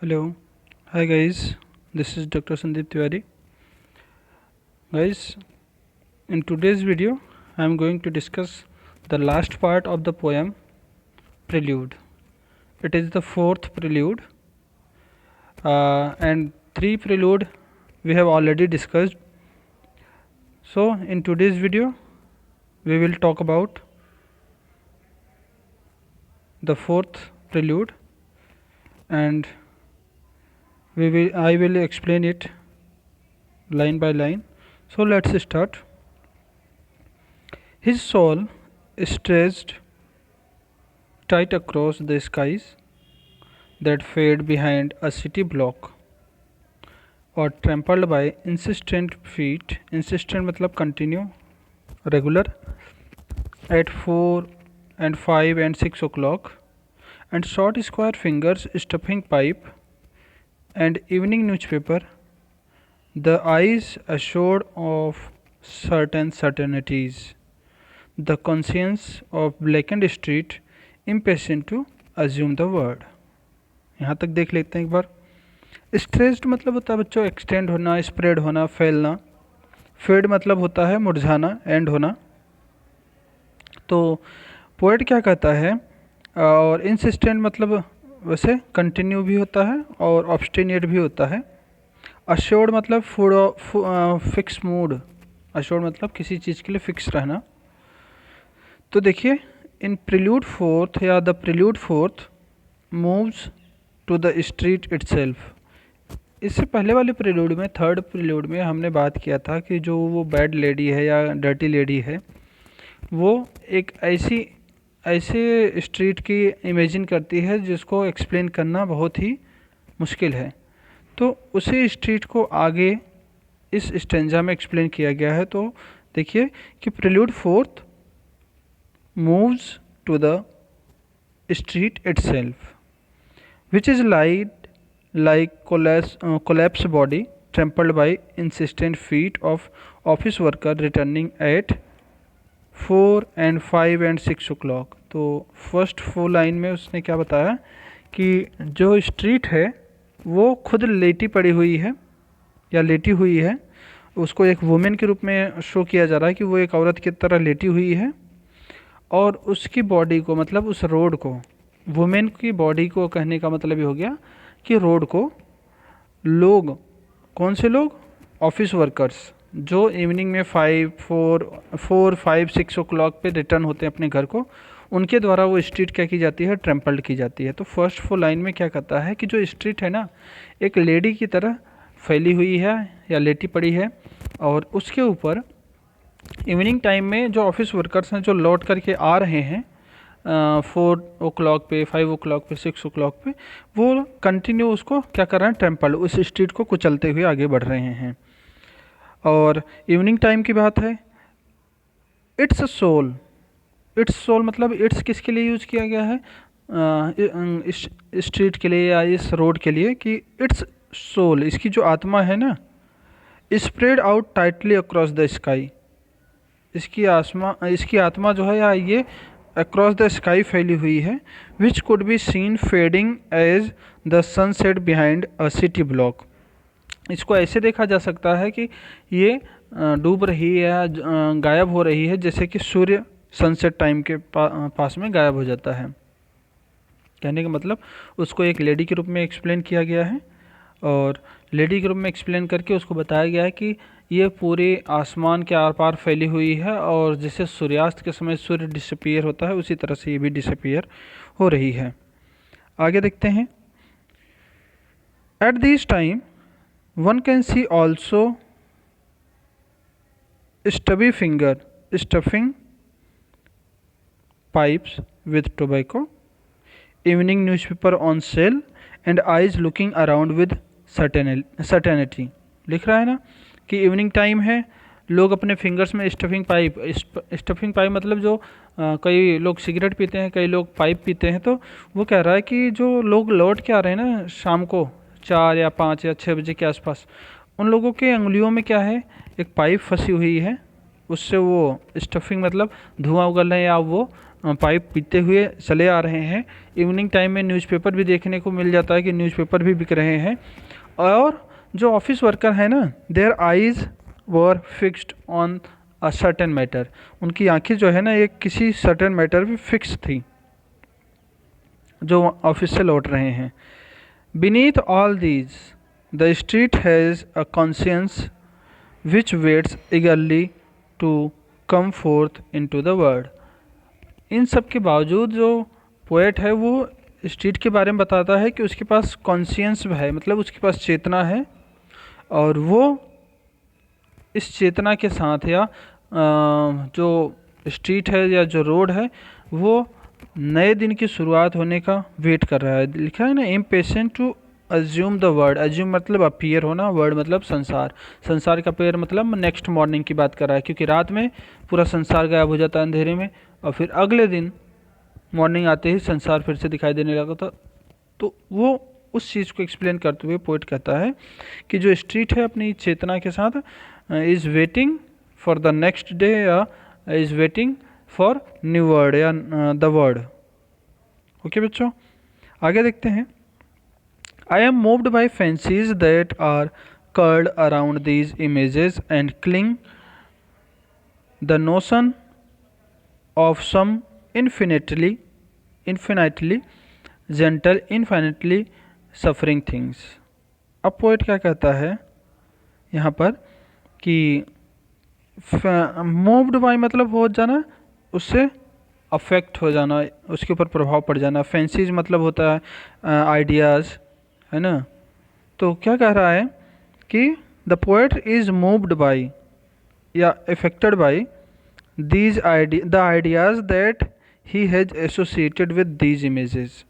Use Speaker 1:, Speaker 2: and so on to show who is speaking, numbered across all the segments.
Speaker 1: Hello, hi guys, this is Dr. Sandeep Tiwari. Guys, in today's video, I am going to discuss the last part of the poem Prelude. It is the fourth prelude, and three prelude we have already discussed. So, in today's video, we will talk about the fourth prelude, and I will explain it line by line. So, let's start. His soul stretched tight across the skies that fade behind a city block or trampled by insistent feet. Insistent मतलब continue, regular, at 4 and 5 and 6 o'clock, and short square fingers stuffing pipe and evening newspaper, the eyes assured of certain certainties, the conscience of blackened street impatient to assume the word. यहाँ तक देख लेते हैं एक बार. Stressed मतलब होता है बच्चों एक्सटेंड होना, स्प्रेड होना, फैलना. फेड मतलब होता है मुरझाना, एंड होना. तो पोएट क्या कहता है, और इंसिस्टेंट मतलब वैसे कंटिन्यू भी होता है और ऑब्स्टिनेट भी होता है. अश्योर्ड मतलब फिक्स मूड. अश्योर्ड मतलब किसी चीज़ के लिए फिक्स रहना. तो देखिए, इन प्रिल्यूड फोर्थ या the prelude fourth moves to the street itself. इससे पहले वाले प्रिल्यूड में, थर्ड प्रिल्यूड में हमने बात किया था कि जो वो बैड लेडी है या डर्टी लेडी है, वो एक ऐसे स्ट्रीट की इमेजिन करती है जिसको एक्सप्लेन करना बहुत ही मुश्किल है. तो उसी स्ट्रीट को आगे इस स्टेंजा में एक्सप्लेन किया गया है. तो देखिए कि prelude fourth moves to the street itself which is like collapsed body trampled by insistent feet of office worker returning at 4 and 5 and 6 o'clock. तो फर्स्ट 4 लाइन में उसने क्या बताया कि जो स्ट्रीट है वो खुद लेटी पड़ी हुई है या लेटी हुई है. उसको एक वुमेन के रूप में शो किया जा रहा है कि वो एक औरत की तरह लेटी हुई है, और उसकी बॉडी को मतलब उस रोड को, वुमेन की बॉडी को कहने का मतलब ये हो गया कि रोड को लोग, कौन से लोग, ऑफिस वर्कर्स, जो इवनिंग में 4, 5, 6 o'clock पे रिटर्न होते हैं अपने घर को, उनके द्वारा वो स्ट्रीट क्या की जाती है, ट्रैम्पल्ड की जाती है. तो फर्स्ट 4 लाइन में क्या कहता है कि जो स्ट्रीट है ना, एक लेडी की तरह फैली हुई है या लेटी पड़ी है, और उसके ऊपर इवनिंग टाइम में जो ऑफिस वर्कर्स हैं जो लौट करके आ रहे हैं 4 o'clock पे, 5 o'clock पे, 6 o'clock पे, वो कंटिन्यू उसको क्या कर रहे हैं, ट्रैम्पल, उस स्ट्रीट को कुचलते हुए आगे बढ़ रहे हैं. और इवनिंग टाइम की बात है. इट्स सोल, इट्स सोल मतलब इट्स किसके लिए यूज़ किया गया है, इस स्ट्रीट के लिए या इस रोड के लिए, कि इट्स सोल, इसकी जो आत्मा है ना, spread out tightly across the sky. इसकी आत्मा जो है या ये अक्रॉस द स्काई फैली हुई है, which could be seen fading as the sunset behind a city block. इसको ऐसे देखा जा सकता है कि ये डूब रही है या गायब हो रही है, जैसे कि सूर्य सनसेट टाइम के पास में गायब हो जाता है. कहने का मतलब उसको एक लेडी के रूप में एक्सप्लेन किया गया है, और लेडी के रूप में एक्सप्लेन करके उसको बताया गया है कि ये पूरे आसमान के आर पार फैली हुई है, और जैसे सूर्यास्त के समय सूर्य डिसअपियर होता है उसी तरह से ये भी डिसअपियर हो रही है. आगे देखते हैं. At this time one can see also stuffing pipes with tobacco, evening newspaper on sale and eyes looking around with certainty. लिख रहा है ना कि इवनिंग टाइम है, लोग अपने फिंगर्स में स्टफिंग पाइप मतलब जो कई लोग सिगरेट पीते हैं, कई लोग पाइप पीते हैं. तो वो कह रहा है कि जो लोग लौट के आ रहे हैं ना शाम को 4 या 5 या 6 बजे के आसपास, उन लोगों के अंगुलियों में क्या है, एक पाइप फंसी हुई है, उससे वो स्टफिंग मतलब धुआं उगल रहे हैं या वो पाइप पीते हुए चले आ रहे हैं। इवनिंग टाइम में न्यूज़पेपर भी देखने को मिल जाता है कि न्यूज़पेपर भी बिक रहे हैं। और जो ऑफिस वर्कर है ना, there eyes were fixed on a certain matter, उनकी आंखें जो है ना एक किसी सर्टेन मैटर पे फिक्स थी जो ऑफिस से लौट रहे हैं। Beneath all these the street has a conscience which waits eagerly to come forth into the world. इन सब के बावजूद जो पोएट है वो स्ट्रीट के बारे में बताता है कि उसके पास कॉन्शियंस है, मतलब उसके पास चेतना है, और वो इस चेतना के साथ या जो स्ट्रीट है या जो रोड है वो नए दिन की शुरुआत होने का वेट कर रहा है। लिखा है ना, impatient to assume the word, assume मतलब अपीयर होना, वर्ड मतलब संसार, संसार का पेयर मतलब नेक्स्ट मॉर्निंग की बात कर रहा है, क्योंकि रात में पूरा संसार गायब हो जाता है अंधेरे में, और फिर अगले दिन मॉर्निंग आते ही संसार फिर से दिखाई देने लगा था। तो वो उस चीज़ को एक्सप्लेन करते हुए पोइट कहता है कि जो स्ट्रीट है अपनी चेतना के साथ is waiting for the next day या is waiting for new word या द वर्ड। ओके बच्चों, आगे देखते हैं। I am moved by fancies that are curled around these images and cling the notion of some infinitely gentle, infinitely suffering things। अब poet क्या कहता है यहाँ पर कि मूव्ड बाय मतलब हो जाना, उससे अफेक्ट हो जाना, उसके ऊपर प्रभाव पड़ जाना। फैंसीज मतलब होता है आइडियाज़, है ना। तो क्या कह रहा है कि the poet is moved by या affected by these the ideas that he has associated with these images।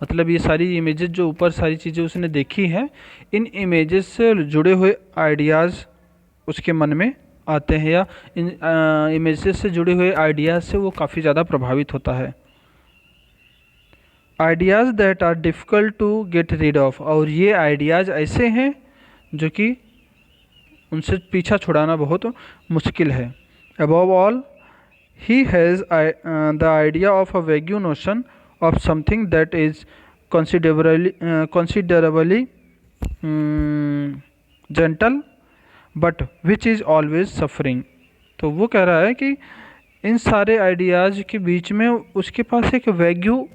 Speaker 1: मतलब ये सारी इमेजेस जो ऊपर सारी चीज़ें उसने देखी हैं, इन इमेजेस से जुड़े हुए आइडियाज़ उसके मन में आते हैं, या इन इमेजेस से जुड़े हुए आइडियाज़ से वो काफ़ी ज़्यादा प्रभावित होता है। Ideas that are difficult to get rid of, और ये आइडियाज़ ऐसे हैं जो कि उनसे पीछा छुड़ाना बहुत मुश्किल है। Above all, he has the idea of a vague notion of something that is considerably gentle, but which is always suffering। तो वो कह रहा है कि इन सारे आइडियाज़ के बीच में उसके पास एक वैग्यू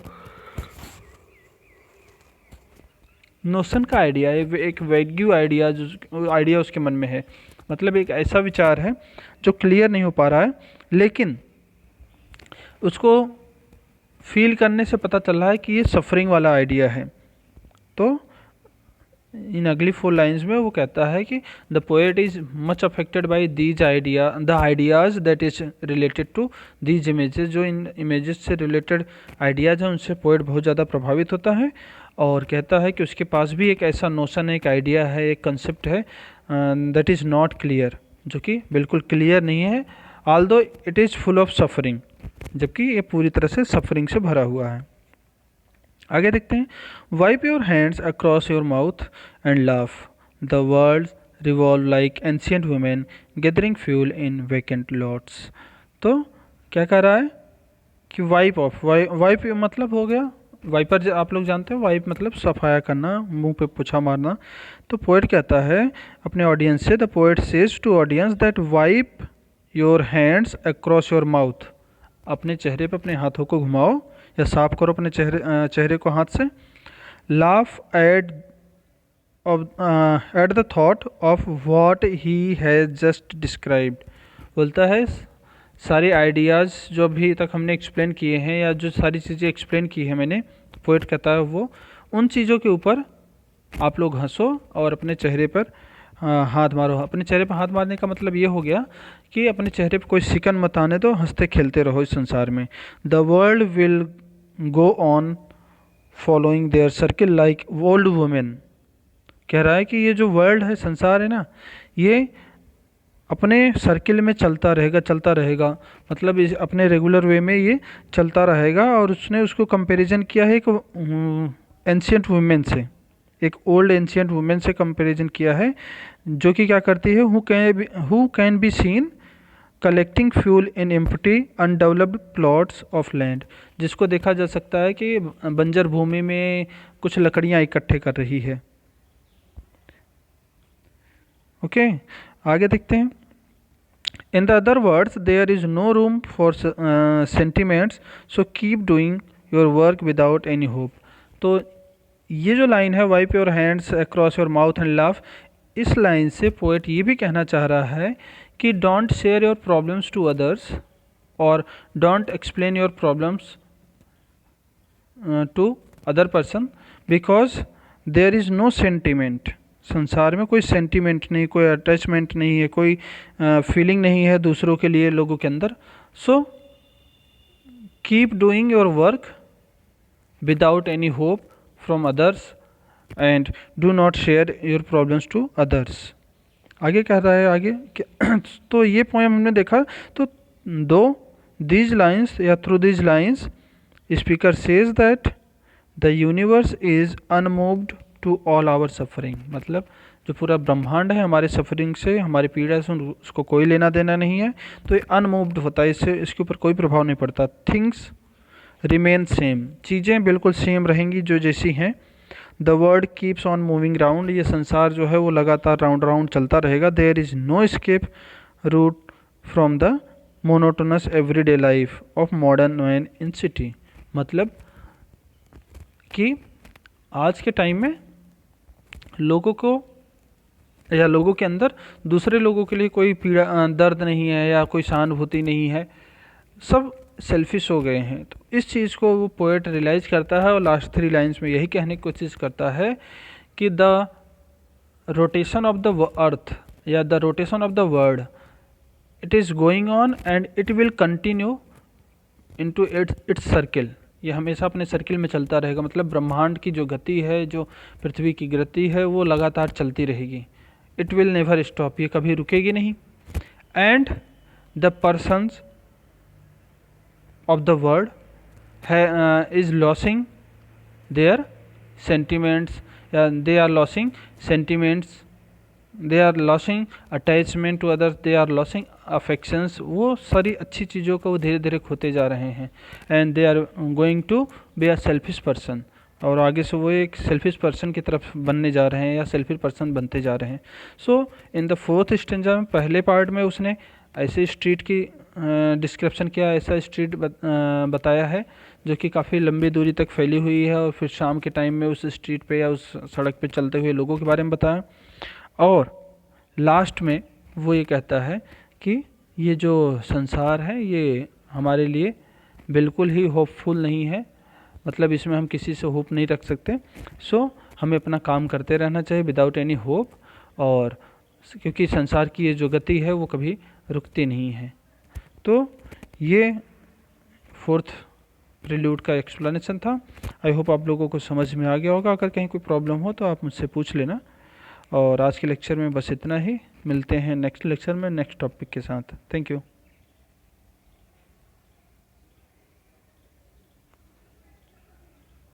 Speaker 1: नोशन का आइडिया है, एक वैग्यू आइडिया उसके मन में है, मतलब एक ऐसा विचार है जो क्लियर नहीं हो पा रहा है, लेकिन उसको फील करने से पता चल रहा है कि ये सफरिंग वाला आइडिया है। तो इन अगली 4 लाइन्स में वो कहता है कि the poet is much affected by these the ideas that is related to these images. जो इन इमेजेस से रिलेटेड आइडियाज़ हैं उनसे पोएट बहुत ज़्यादा प्रभावित होता है, और कहता है कि उसके पास भी एक ऐसा नोशन है, एक आइडिया है, एक कंसेप्ट है दैट इज़ नॉट क्लियर, जो कि बिल्कुल क्लियर नहीं है, although it is full of suffering, जबकि ये पूरी तरह से सफरिंग से भरा हुआ है। आगे देखते हैं। Wipe your hands across your mouth and laugh, the world revolve like ancient women gathering fuel in vacant lots. तो क्या कह रहा है कि वाइप ऑफ, वाइप मतलब हो गया वाइपर, आप लोग जानते हो वाइप मतलब सफाया करना, मुंह पे पोछा मारना। तो पोएट कहता है अपने ऑडियंस से, the poet says to audience that wipe your hands across your mouth, अपने चेहरे पे अपने हाथों को घुमाओ या साफ करो अपने चेहरे को हाथ से। Laugh at the thought of what he has just described. बोलता है सारे आइडियाज़ जो अभी तक हमने एक्सप्लेन किए हैं, या जो सारी चीज़ें एक्सप्लेन की हैं मैंने, पोएट कहता है वो उन चीज़ों के ऊपर आप लोग हंसो और अपने चेहरे पर हाथ मारो। अपने चेहरे पर हाथ मारने का मतलब ये हो गया कि अपने चेहरे पर कोई शिकन मत आने दो, हंसते खेलते रहो इस संसार में। The world will go on following their circle like old women. कह रहा है कि ये जो वर्ल्ड है, संसार है ना, ये अपने सर्किल में चलता रहेगा, मतलब इस अपने रेगुलर वे में ये चलता रहेगा। और उसने उसको कंपैरिजन किया है एक एंशियंट वुमेन से, एक ओल्ड एंशियंट वुमेन से कंपैरिजन किया है, जो कि क्या करती है, who can be seen collecting fuel in empty undeveloped plots of land, जिसको देखा जा सकता है कि बंजर भूमि में कुछ लकड़ियाँ इकट्ठे कर रही है। ओके, आगे देखते हैं। In the other words there is no room for sentiments, so keep doing your work without any hope. तो ये जो लाइन है, wipe your hands across your mouth and laugh, इस लाइन से पोएट ये भी कहना चाह रहा है कि don't share your problems to others और don't explain your problems to other person because there is no sentiment. संसार में कोई सेंटिमेंट नहीं, कोई अटैचमेंट नहीं है, कोई फीलिंग नहीं है दूसरों के लिए लोगों के अंदर। So keep doing your work without any hope from others and do not share your problems to others. आगे कह रहा है आगे तो ये पोएम हमने देखा। तो दो दीज लाइन्स या through these lines speaker says that the universe is unmoved to all our suffering, मतलब जो पूरा ब्रह्मांड है हमारे सफरिंग से, हमारी पीड़ा से उसको कोई लेना देना नहीं है, तो ये अनमूव्ड होता है, इससे इसके ऊपर कोई प्रभाव नहीं पड़ता। थिंग्स रिमेन सेम, चीज़ें बिल्कुल सेम रहेंगी जो जैसी हैं। The world keeps on moving round, ये संसार जो है वो लगातार राउंड राउंड चलता रहेगा। There is no escape route from the monotonous everyday life of modern man in city, मतलब कि आज के टाइम में लोगों को या लोगों के अंदर दूसरे लोगों के लिए कोई पीड़ा दर्द नहीं है या कोई सहानुभूति नहीं है, सब सेल्फिश हो गए हैं। तो इस चीज़ को वो पोएट रियलाइज़ करता है और लास्ट 3 लाइन्स में यही कहने की कोशिश करता है कि the rotation of the earth या the rotation of the world, it is going on and it will continue into its circle, ये हमेशा अपने सर्किल में चलता रहेगा। मतलब ब्रह्मांड की जो गति है, जो पृथ्वी की गति है, वो लगातार चलती रहेगी। इट विल नेवर स्टॉप, ये कभी रुकेगी नहीं। And the persons of the world is losing their sentiments, they are losing sentiments, they are losing attachment to others, they are losing affections, वो सारी अच्छी चीज़ों को वो धीरे धीरे खोते जा रहे हैं। and they are going to be a selfish person, और आगे से वो एक सेल्फिश पर्सन की तरफ बनने जा रहे हैं या सेल्फिश पर्सन बनते जा रहे हैं। सो इन द 4th स्टेंजा में पहले पार्ट में उसने ऐसे स्ट्रीट की डिस्क्रिप्शन किया, ऐसा स्ट्रीट बताया है जो कि काफ़ी लंबी दूरी तक फैली हुई है, और फिर शाम के टाइम में उस स्ट्रीट पे या उस सड़क पे चलते हुए लोगों के बारे में बताया। और लास्ट में वो ये कहता है कि ये जो संसार है ये हमारे लिए बिल्कुल ही होपफुल नहीं है, मतलब इसमें हम किसी से होप नहीं रख सकते। सो हमें अपना काम करते रहना चाहिए विदाउट एनी होप, और क्योंकि संसार की ये जो गति है वो कभी रुकती नहीं है। तो ये 4th प्रील्यूड का एक्सप्लेनेशन था। आई होप आप लोगों को समझ में आ गया होगा। अगर कहीं कोई प्रॉब्लम हो तो आप मुझसे पूछ लेना। और आज के लेक्चर में बस इतना ही, मिलते हैं नेक्स्ट लेक्चर में नेक्स्ट टॉपिक के साथ। Thank you.